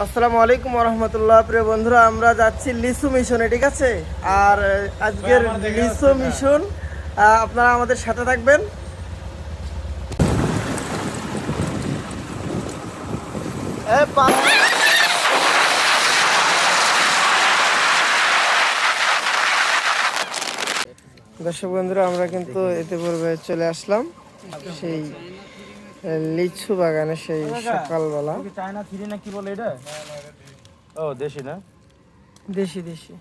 আসসালামু আলাইকুম রহমতুল্লাহ। প্রিয় বন্ধুরা, আমরা যাচ্ছি লিচু মিশনে, ঠিক আছে? আর আজকের লিচু মিশন আপনারা আমাদের সাথে থাকবেন। দর্শক বন্ধুরা, আমরা কিন্তু এতে পূর্বে চলে আসলাম সেই লিচু বাগানে, সেই সকালবেলা। চায়না থ্রি না কি বলে এটা? ও দেশি না, দেশি দেশি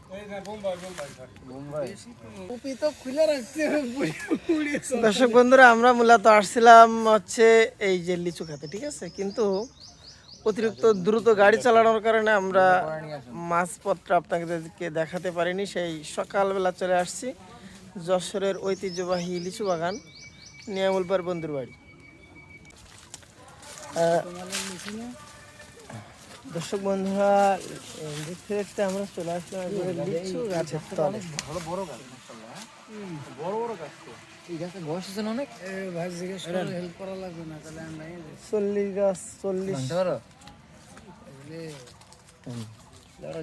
দর্শক বন্ধুরা, আমরা মূলত আসছিলাম হচ্ছে এই যে লিচু খেতে, ঠিক আছে? কিন্তু অতিরিক্ত দ্রুত গাড়ি চালানোর কারণে আমরা মাছপত্র আপনাদেরকে দেখাতে পারিনি। সেই সকালবেলা চলে আসছি যশোরের ঐতিহ্যবাহী লিচু বাগান নিয়ামুলপার বন্ধুর বাড়ি। দর্শক বন্ধুরা, দেখতে দেখতে আমরা চলে আসলাম লিচু গাছের তলে। বড় গাছ, বড় বড় গাছ তো। এই গাছের বয়স আছে অনেক। ভাই জিজ্ঞেস করে হেল্প করা লাগবে না, তাহলে আমরা 40 গাছ, 40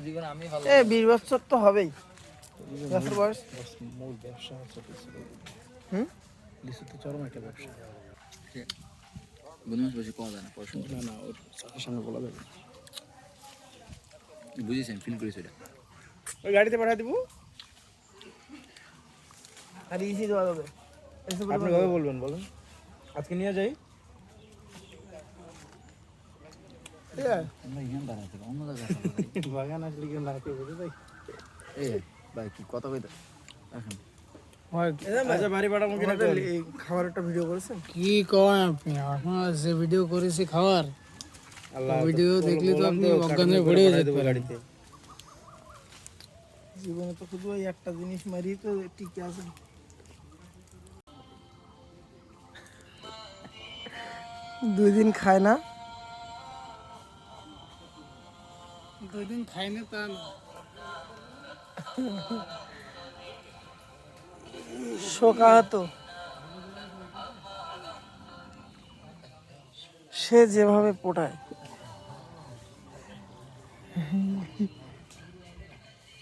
জীবন আমি ভালো 20 বছর তো হবেই গাছের বয়স। মূল ব্যবসা হচ্ছে লিচু তো চরম একটা ব্যবসা। বন্ধু বেশি পাওয়া যায় না, পড়াশোনা না ওর চোখের সামনে বলা যাবে। বুঝেছি, আমি ফিল করেছি এটা। ওই গাড়িতে পাঠিয়ে দিব আর ইসি দেওয়া যাবে। আপনি কবে বলবেন বলেন? আজকে নিয়ে যাই। আমরা এখানে দাঁড়াতে অন্য জায়গায় বাগান আসলে কেউ দাঁড়াতে বুঝে যাই। এই ভাই কি কথা কইতে এখন খাবার একটা ভিডিও করেছেন? কি কয় আপনি? এখন যে ভিডিও করেছি খাওয়ার, ভিডিও দেখলে তো আপনি অজ্ঞান হয়ে পড়ে যেতে পারেন। জীবনে তো শুধু ওই একটা জিনিস মারি তো টিকে আছে। দুই দিন খায় না, 2 দিন খাইনি তা না। শোকাহত। সে যেভাবে পোটায়